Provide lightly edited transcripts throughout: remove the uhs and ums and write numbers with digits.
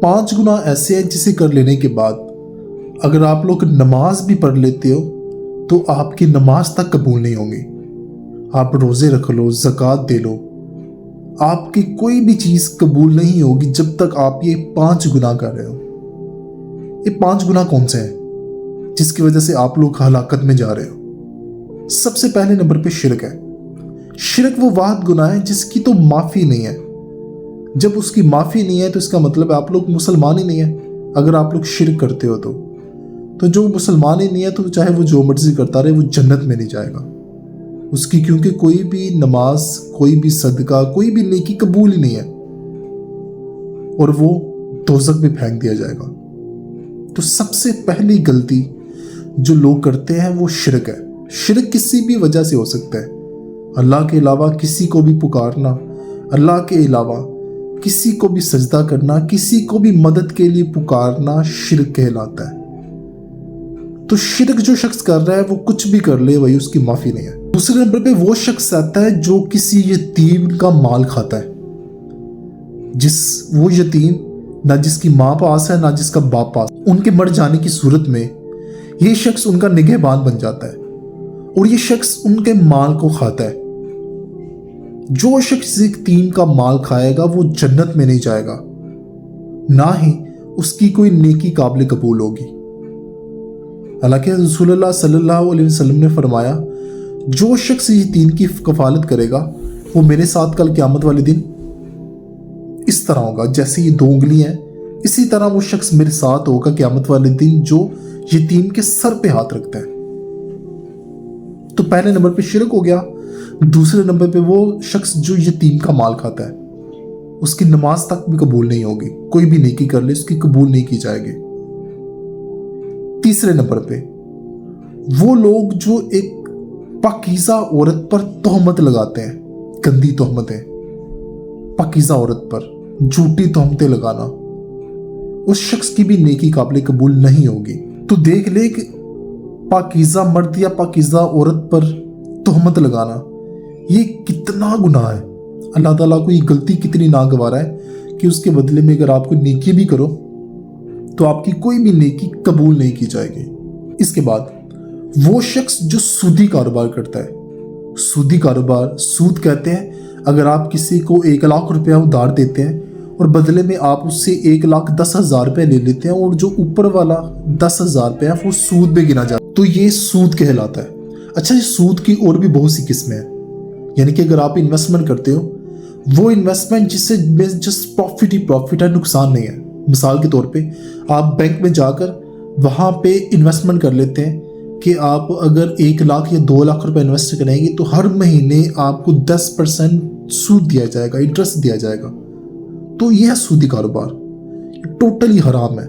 5 गुनाह ऐसे हैं जिसे कर लेने के बाद अगर आप लोग नमाज भी पढ़ लेते हो तो आपकी नमाज तक कबूल नहीं होगी। आप रोज़े रख लो, ज़कात दे लो, आपकी कोई भी चीज़ कबूल नहीं होगी जब तक आप ये 5 गुनाह कर रहे हो। ये 5 गुनाह कौन से हैं जिसकी वजह से आप लोग हलाकत में जा रहे हो? सबसे पहले नंबर पे शिरक है। शिरक वो वाहिद गुनाह है जिसकी तो माफ़ी नहीं है। जब उसकी माफ़ी नहीं है तो इसका मतलब आप लोग मुसलमान ही नहीं है। अगर आप लोग शिरक करते हो तो जो मुसलमान ही नहीं है तो चाहे वो जो मर्जी करता रहे, वो जन्नत में नहीं जाएगा उसकी, क्योंकि कोई भी नमाज, कोई भी सदका, कोई भी नेकी कबूल ही नहीं है और वो दोज़ख में फेंक दिया जाएगा। तो सबसे पहली गलती जो लोग करते हैं वो शिरक है। शिरक किसी भी वजह से हो सकता है। अल्लाह के अलावा किसी को भी पुकारना, अल्लाह के अलावा किसी को भी सजदा करना, किसी को भी मदद के लिए पुकारना शिरक कहलाता है। तो शिरक जो शख्स कर रहा है वो कुछ भी कर ले, वही उसकी माफ़ी नहीं है। दूसरे नंबर पे वो शख्स आता है जो किसी यतीम का माल खाता है। वो यतीम ना जिसकी माँ पास है ना जिसका बाप पास, उनके मर जाने की सूरत में ये शख्स उनका निगहबान बन जाता है और ये शख्स उनके माल को खाता है। जो शख्स यतीम का माल खाएगा वो जन्नत में नहीं जाएगा, ना ही उसकी कोई नेकी काबिल कबूल होगी। हालांकि रसूलुल्लाह सल्लल्लाहु अलैहि वसल्लम ने फरमाया, जो शख्स यतीम की कफालत करेगा वो मेरे साथ कल क़यामत वाले दिन इस तरह होगा, जैसे ये 2 उंगलियां हैं इसी तरह वो शख्स मेरे साथ होगा क़यामत वाले दिन जो यतीम के सर पे हाथ रखता है। तो पहले नंबर पे शिरक हो गया। दूसरे नंबर पे वो शख्स जो यतीम का माल खाता है, उसकी नमाज तक भी कबूल नहीं होगी। कोई भी नेकी कर ले उसकी कबूल नहीं की जाएगी। तीसरे नंबर पे वो लोग जो एक पाकीज़ा औरत पर तोहमत लगाते हैं, गंदी तोहमतें, पाकीज़ा औरत पर झूठी तोहमतें लगाना, उस शख्स की भी नेकी काबिल कबूल नहीं होगी। तो देख ले कि पाकीज़ा मर्द या पाकीज़ा औरत पर तोहमत लगाना ये कितना गुनाह है। अल्लाह ताला को ये गलती कितनी नागवार है कि उसके बदले में अगर आप कोई नेकी भी करो तो आपकी कोई भी नेकी कबूल नहीं की जाएगी। इसके बाद वो शख्स जो सूदी कारोबार करता है। सूदी कारोबार, सूद कहते हैं अगर आप किसी को 1 लाख रुपया उधार देते हैं और बदले में आप उससे 1,10,000 रुपये ले लेते हैं और जो ऊपर वाला 10,000 रुपया वो सूद में गिना जाता है, तो ये सूद कहलाता है। अच्छा, ये सूद की और भी बहुत सी किस्में हैं। यानी कि अगर आप इन्वेस्टमेंट करते हो, वो इन्वेस्टमेंट जिससे जस्ट प्रॉफिट ही प्रॉफिट है, नुकसान नहीं है। मिसाल के तौर पे आप बैंक में जाकर वहाँ पे इन्वेस्टमेंट कर लेते हैं कि आप अगर 1 लाख या 2 लाख रुपए इन्वेस्ट करेंगे तो हर महीने आपको 10% सूद दिया जाएगा, इंटरेस्ट दिया जाएगा। तो यह है सूदी कारोबार, टोटली हराम है।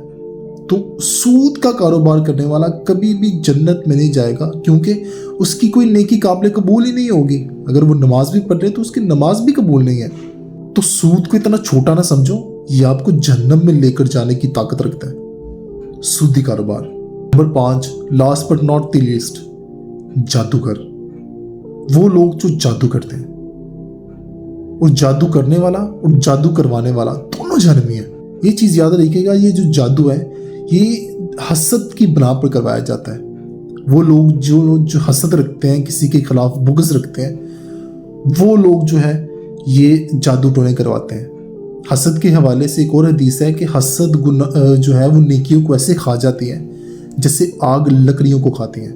तो सूद का कारोबार करने वाला कभी भी जन्नत में नहीं जाएगा, क्योंकि उसकी कोई नेकी काबिल कबूल ही नहीं होगी। अगर वो नमाज भी पढ़ रहे तो उसकी नमाज भी कबूल नहीं है। तो सूद को इतना छोटा ना समझो, ये आपको जहन्नम में लेकर जाने की ताकत रखता है सूदी कारोबार। Number 5, last but not the least, जादूगर। वो लोग जो जादू करते हैं, और जादू करने वाला और जादू करवाने वाला दोनों जहन्नमी है। ये चीज़ याद रखिएगा, ये जो जादू है ये हसद की बना पर करवाया जाता है। वो लोग जो हसद रखते हैं, किसी के खिलाफ बुग़्ज़ रखते हैं, वो लोग जो है ये जादू टोने करवाते हैं। हसद के हवाले से एक और हदीस है कि हसद जो है वो नेकियों को ऐसे खा जाती है जैसे आग लकड़ियों को खाती है।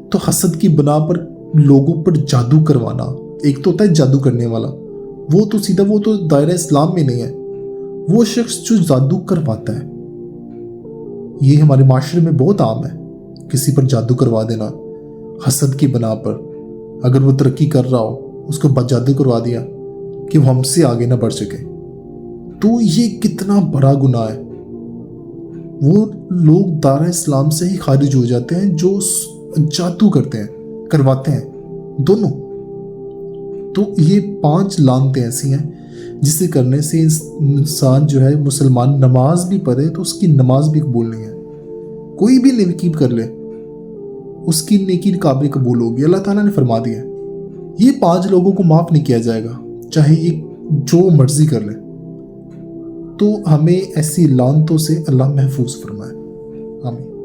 तो हसद की बना पर लोगों पर जादू करवाना, एक तो होता है जादू करने वाला, वो तो सीधा वो तो दायरा इस्लाम में नहीं है। वो शख्स जो जादू करवाता है, ये हमारे माशरे में बहुत आम है, किसी पर जादू करवा देना हसद की बना पर। अगर वो तरक्की कर रहा हो उसको जादू करवा दिया कि वो हमसे आगे ना बढ़ सके, तो ये कितना बड़ा गुनाह है। वो लोग दायरा इस्लाम से ही खारिज हो जाते हैं जो जादू करते हैं, करवाते हैं दोनों। तो ये 5 लानतें ऐसी हैं जिसे करने से इंसान जो है मुसलमान नमाज भी पढ़े तो उसकी नमाज भी कबूल नहीं है। कोई भी नेकी कर ले उसकी नेकी काबिल कबूल होगी, अल्लाह ताला ने फरमा दिया। ये 5 लोगों को माफ़ नहीं किया जाएगा, चाहे ये जो मर्जी कर ले। تو ہمیں ایسی لعنتوں سے اللہ محفوظ فرمائے. آمین.